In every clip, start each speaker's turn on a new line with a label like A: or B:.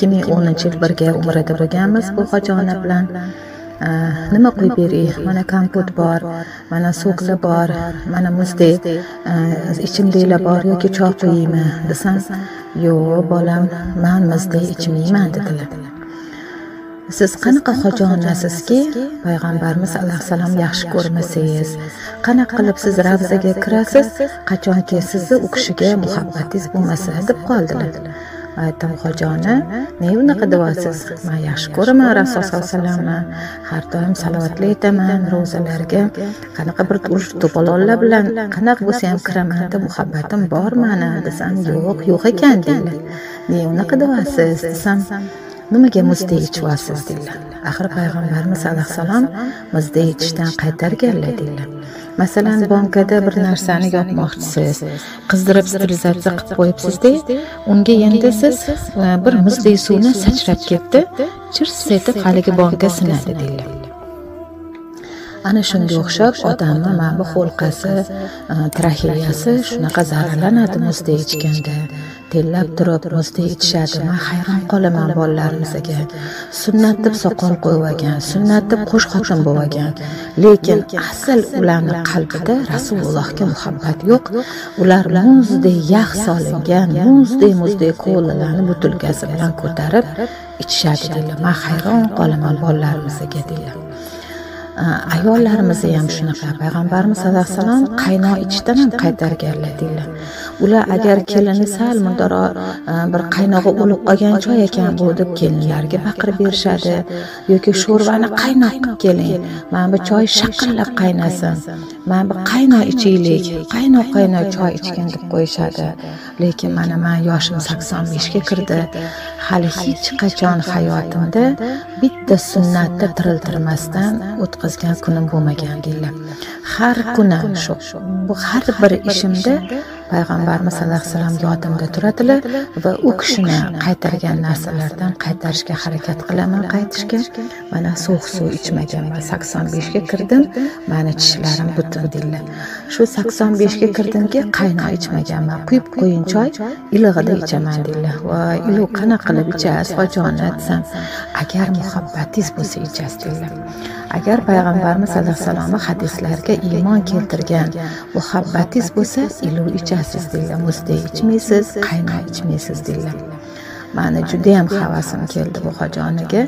A: 2010-yil birga umrada bo'lganmiz bu hojiona bilan. Nima qo'yib beray? Mana kompot bor, mana sokli bor, mana muzdek ichimliklar bor yoki choy qo'yaymi desam, yo'q bolam, men muzdek ichmayman dedilar. Siz qanaqa hojonasizki, payg'ambarimiz alayhissalom yaxshi ko'rmasangiz, qanaqa qilib siz ravzaga kirasiz, qachonki sizni u kishiga muhabbatingiz bo'lmasa deb qoldilar. Aytdim, hojona, nega unaqa deyapsiz? Men yaxshi ko'raman Rasul sollallohu alayhi vasallamni. Har doim salovatli aytaman ro'zalarga. Qanaqa bir to'polonlar bilan qanaqa bo'lsa ham kiraman deb muhabbatim bor meni desam, yo'q ekan deydi. Nega unaqa deyapsiz desam, nimaga muzdek ichyapsiz deydilar. Axir payg'ambarimiz alayhissalom muzdek ichishdan qaytarganlar deydilar. Masalan, bankada bir narsani yopmoqchisiz, qizdirib sterilizatsiya qilib qo'yibsiz-da, unga endi siz bir muzdek suvni sachrab ketdi, chirs etib haligi banka sinadi deydilar. Ana shunga o'xshab odamning mana bu xo'lqasi, traheyasi shunaqa zararlanadi muzdek ichganda. Tellab turib muzdek ichishadi. Men hayron qolaman bolalarimizga. Sunnat deb soqol qo'yib olgan, sunnat deb qo'sh xotin bo'lib olgan. Lekin asl ularning qalbida Rasulullohga muhabbat yo'q. Ular muzdek yog' solingan, muzdek qo'llarni butilkasi bilan ko'tarib ichishadi deydilar. Men hayron qolaman bolalarimizga deydilar. Ayollarimiz ham shunaqa. Payg'ambarimiz sollallohu alayhi vasallam qaynoq ichishdan ham qaytarganlar deydilar. Ular agar kelini sal mundaro bir qaynog'i o'lib qolgan choy ekan bu deb kelinlarga baqirib berishadi yoki sho'rvani qaynoq qilib keling, mana bu choy shaqillab qaynasin, mana bu qaynoq ichaylik, qaynoq choy ichgan deb qo'yishadi. Lekin mana men yoshim 85 ga kirdi, hali hech qachon hayotimda bitta sunnatni tiriltirmasdan o'tkazgan kunim bo'lmagan deydilar. Har kuni shu bu har bir ishimda payg'ambarimiz sallallohu alayhi vasallam yodimda turadilar va u kishini qaytargan narsalardan qaytarishga harakat qilaman, qaytishga. Mana sovuq suv ichmaganman. 85 ga kirdim, meni tishlarim butib deydilar. Shu 85 ga kirdimki, qaynoq ichmaganman. Quyib qo'yin choy, ilig'ida ichaman deydilar. Voy, ilig qanaqa qilib ichasiz, hojona desam, agar muhabbatingiz bo'lsa ichasiz deydilar. Agar payg'ambarimiz sallallohu alayhi vasallam hadislarga iymon keltirgan muhabbatingiz bo'lsa, ilig ichasiz deydilar. Muzdek ichmaysiz, qaynoq ichmaysiz deydilar. Meni juda ham havasim keldi bu hojonaga,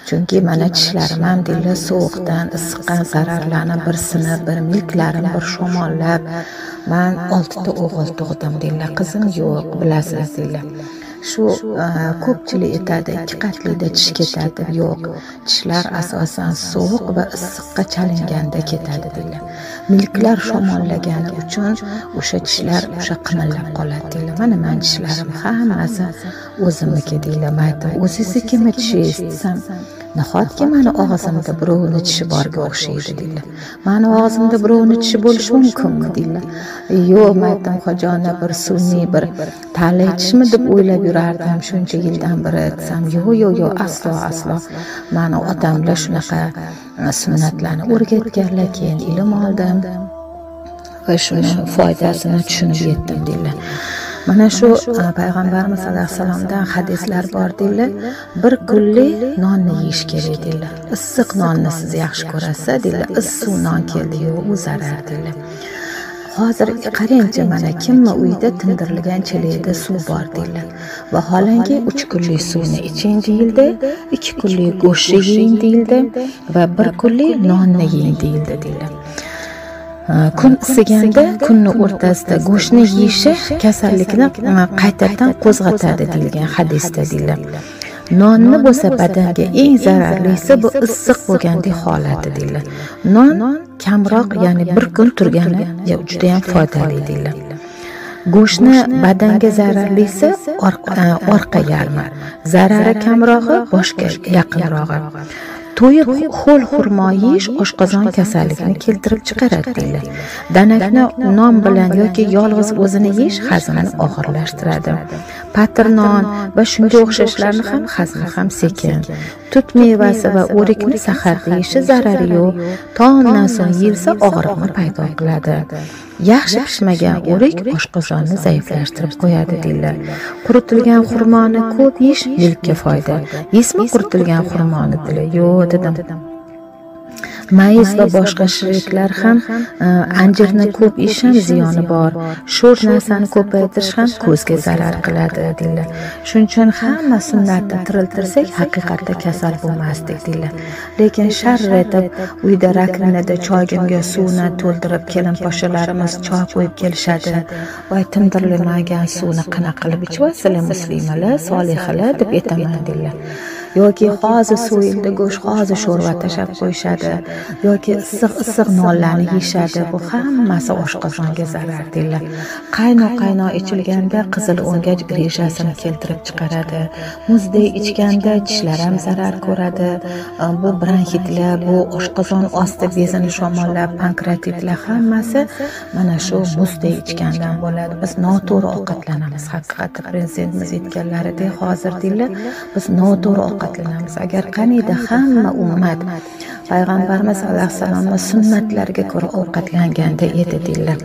A: chunki mana tishlarim ham deydilar sovuqdan, issiqdan zararlanib, bir sinib, bir milklarim bir shamollab. Men 6 ta o'g'il tug'dim deydilar. Qizim yo'q, bilasiz deydilar. Shu ko'pchilik aytadi, 2 qatlida tish ketadi. Yo'q, tishlar asosan sovuq va issiqqa chalinganda ketadi deydilar. Milklar shamollagani uchun o'sha tishlar o'sha qimillab qoladi deydilar. Mana men tishlarim hammasi o'zimniki deydilar. Aytdim, o'zingiznikimi tishingiz desam, nahotki meni og'zimda birovning tishi borga o'xshaydi deydilar. Meni og'zimda birovning tishi bo'lishi mumkinmi deydilar. Yo'q, aytdim, hojona bir sun'iy bir talay tishmi deb o'ylab yurardim shuncha yildan beri desam, yo'q, aslo. Meni otamlar shunaqa sunnatlarni o'rgatganlar, keyin ilm oldim va shuni foydasini tushunib yetdim deydilar. Mana shu payg'ambarimiz sallallohu alayhi vasallamdan hadislar bor deydilar. Bir kunlik nonni yeyish kerak deydilar. Issiq nonni siz yaxshi ko'rasiz deydilar. Issiq non keldi, yo'q, u zarar deydilar. Hozir qarangchi, mana kimni uyida tindirilgan chelakda suv bor deydilar. Vaholanki 3 kunlik suvni iching deyildi, 2 kunlik go'sht yeying deyildi va 1 kunlik nonni yeying deyildi deydilar. Kun isiganda kunning o'rtasida go'shtni yeyishi kasallikni qaytadan qo'zg'atadi deyilgan hadisda deydilar. Nonni bo'lsa badanga eng zararlisi bu issiq bo'lgandek holati deydilar. Non kamroq, ya'ni 1 kun turgani juda ham foydali deydilar. Go'shtni badanga zararlisi orqa yarmi, zarari kamrog'i boshga yaqinrog'i. To'yib ho'l xurmo yeyish oshqozon kasalligini keltirib chiqaradi deydilar. Danakni non bilan yoki yolg'iz o'zini yeyish hazmni og'irlashtiradi. Patir non va shunga o'xshashlarni ham hazmi ham sekin. Tut mevasi va o'rikni saharda yeyishi zarari yo'q. Taomdan so'ng yeyilsa og'riqni paydo qiladi. Yaxshi pishmagan o'rik oshqozonni zaiflashtirib qo'yadi deydilar. Quritilgan xurmoni ko'p yeyish yilga foyda. Yesmi quritilgan xurmoni dili? Yo'q dedim. Mayiz va boshqa shirinliklar ham anjirni ko'p yeyish ham ziyoni bor. Sho'r narsani ko'paytirish ham ko'zga zarar qiladi deydilar. Shuning uchun hamma sunnatni tiriltirsak, haqiqatda kasal bo'lmasdik deydilar. Lekin sharr etib uyda rakrinada choygimga suvni to'ldirib kelin-poshalarimiz choy qo'yib kelishadi. Voy tindirlamagan suvni qanaqa qilib ichvasizlar muslimalar, solihalar deb aytaman deydilar. Yoki hozir so'yildi go'sht, hozir sho'rva tashab qo'yishadi, yoki issiq nonlarni yeyishadi. Bu hammasi oshqozonga zarar deydilar. Qaynoq ichilganda qizil o'ngach grejasini keltirib chiqaradi. Muzday ichganda tishlar ham zarar ko'radi. Bu bronxitlar, bu oshqozon osti bezini shamollab, pankreatitlar hammasi mana shu muzday ichgandan bo'ladi. Biz noto'g'ri ovqatlanamiz. Haqiqatda prezidentimiz aytganlaridek hozir deydilar, biz noto'g'ri ovqatlanamiz. Agar qaniydi hamma ummat payg'ambarimiz alayhissalomning sunnatlariga ko'ra ovqatlanganda edi deydilar.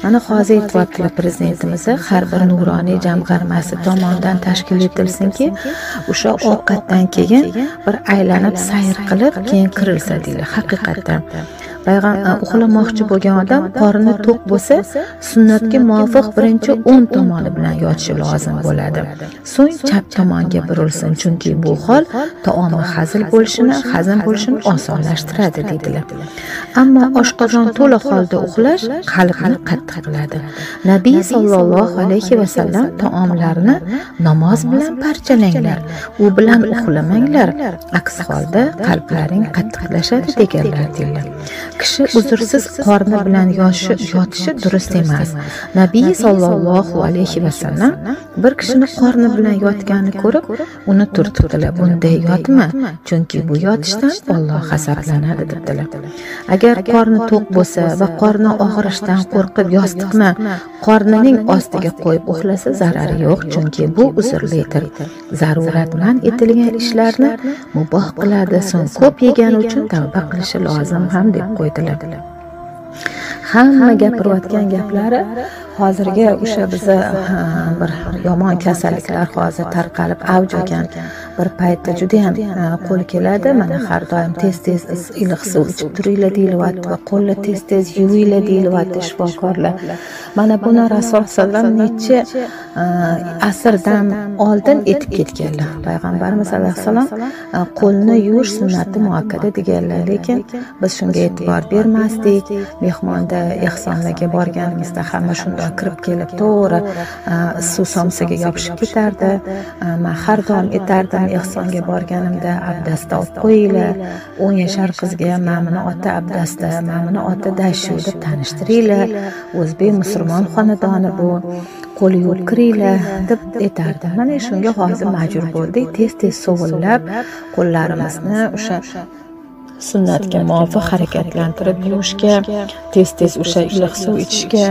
A: Mana hozir aytyaptilar prezidentimiz har bir nuroniy jamg'armasi tomonidan tashkil etilsinki, o'sha ovqatdan keyin bir aylanib sayr qilib keyin kirilsa deydilar. Haqiqatdan uxlamoqchi bo'lgan odam qorni to'q bo'lsa, sunnatga muvofiq birinchi o'ng tomoni bilan yotishi lozim bo'ladi. So'ng chap tomonga burilsin, chunki bu hol taomni hazm bo'lishini osonlashtiradi deydilar. Ammo oshqozon to'la holda uxlash qalbni qattiq qiladi. Nabiy sollallohu alayhi vasallam taomlarni namoz bilan parchalanglar, u bilan uxlamanglar, aks holda qalblaring qattiqlashadi deganlar deydilar. Kishi uzrsiz qorni bilan yotishi durust emas. Nabiy sollallohu alayhi vasallam bir kishini qorni bilan yotganini ko'rib, uni turtdilar. Bunday yotma, chunki bu yotishdan Alloh g'azablanadi dedilar. Agar qorni to'q bo'lsa va qorni og'rishidan qo'rqib yostiqni qornining ostiga qo'yib uxlasa zarari yo'q, chunki bu uzrlidir. Zarurat man etilgan ishlarni muboh qiladi, so'ng ko'p yegani uchun tavba qilishi lozim ham deb qo'ydilar. Hamma gapirayotgan gaplari hozirgi o'sha biza bir yomon kasalliklar hozir tarqalib avj olgan bir paytda juda ham qo'l keladi. Mana har doim tez iliq suv ichib turinglar deyilyapti va qo'lni tez yuvinglar deyilyapti shifokorlar. Mana buni Rasul sallam necha asrdan oldin aytib ketganlar. Payg'ambarimiz alayhissalom qo'lni yuvish sunnati muakkada deganlar, lekin biz shunga e'tibor bermasdik. Mehmonda ehsonlarga borganimizda hamma shunday kirib kelib to'g'ri suv somsaga yopishib ketardi. Men har doim aytardim, ehsonga borganimda abdasta olib qo'yinglar, 10 yashar qizga mamini ota abdasta, mamini ota dashu deb tanishtiringlar. O'zbek musulmon xonadoni bu, qo'l yuvib kiringlar deb aytardi. Mana shunga hozir majbur bo'ldik, tez sovullab qo'llarimizni o'sha sunnatga muvofiq harakatlantirib yuvishga, tez o'sha iliq suv ichishga,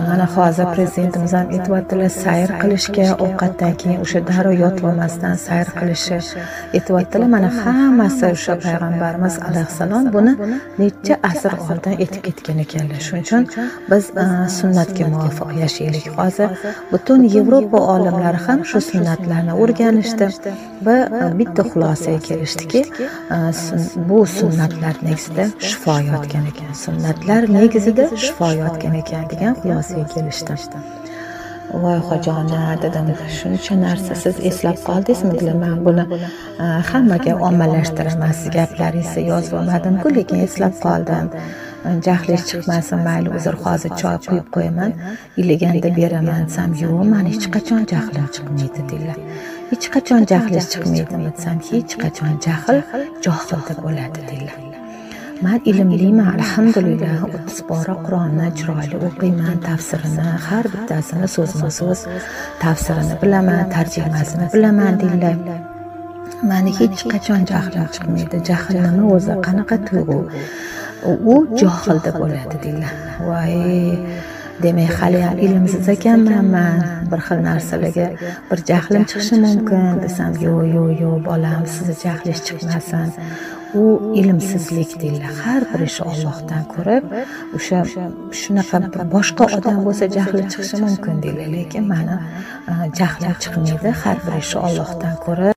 A: mana hozir prezidentimiz ham aytibdilar, sayr qilishga, ovqatdan keyin o'sha darrov yotib olmasdan sayr qilishi aytibdilar. Mana hammasi o'sha payg'ambarimiz alayhissalom buni necha asr oldin aytib ketgan ekanlar. Shuning uchun biz sunnatga muvofiq yashaylik. Hozir butun Yevropa olimlari ham shu sunnatlarni o'rganishdi va bitta xulosaga kelishdiki, bu sunnatlar negizida shifo yotgan ekan. Sunnatlar negizida shifo yotgan ekan degan xulosaga kelishdi. Voy xojona dedim, shuncha narsa siz eslab qoldingizmi? Men buni hammaga ommalashtiraman, siz gaplaringizni yozib olmadim-ku, lekin eslab qoldim. Jahlingiz chiqmasin, mayli uzr, hozir choy quyib qo'yaman, iliganda beraman desam, yo'q, meni hech qachon jahlim chiqmaydi deydilar. Hech qachon jahlingiz chiqmaydimi desam, hech qachon jahl johilda bo'ladi deydilar. Men ilmliman, alhamdulillah, 30 bora Qur'onni chiroyli o'qiyman, tafsirini, har bittasini so'zma-so'z tafsirini bilaman, tarjimasini bilaman deydilar. Meni hech qachon jahlim chiqmaydi. Jahl nima o'zi, qanaqa tuyg'u? U johilda bo'ladi deydilar. Voy, demak hali ham ilmsiz ekanman, bir xil narsalarga bir jahlim chiqishi mumkin desam, yo'q bolam, sizni jahlingiz chiqmasin. u ilmsizlik deydilar. Har bir ishi Allohdan ko'rib, shunaqa boshqa odam bo'lsa jahli chiqishi mumkin deydilar, lekin mani jahlim chiqmaydi. Har bir ishi Allohdan ko'rib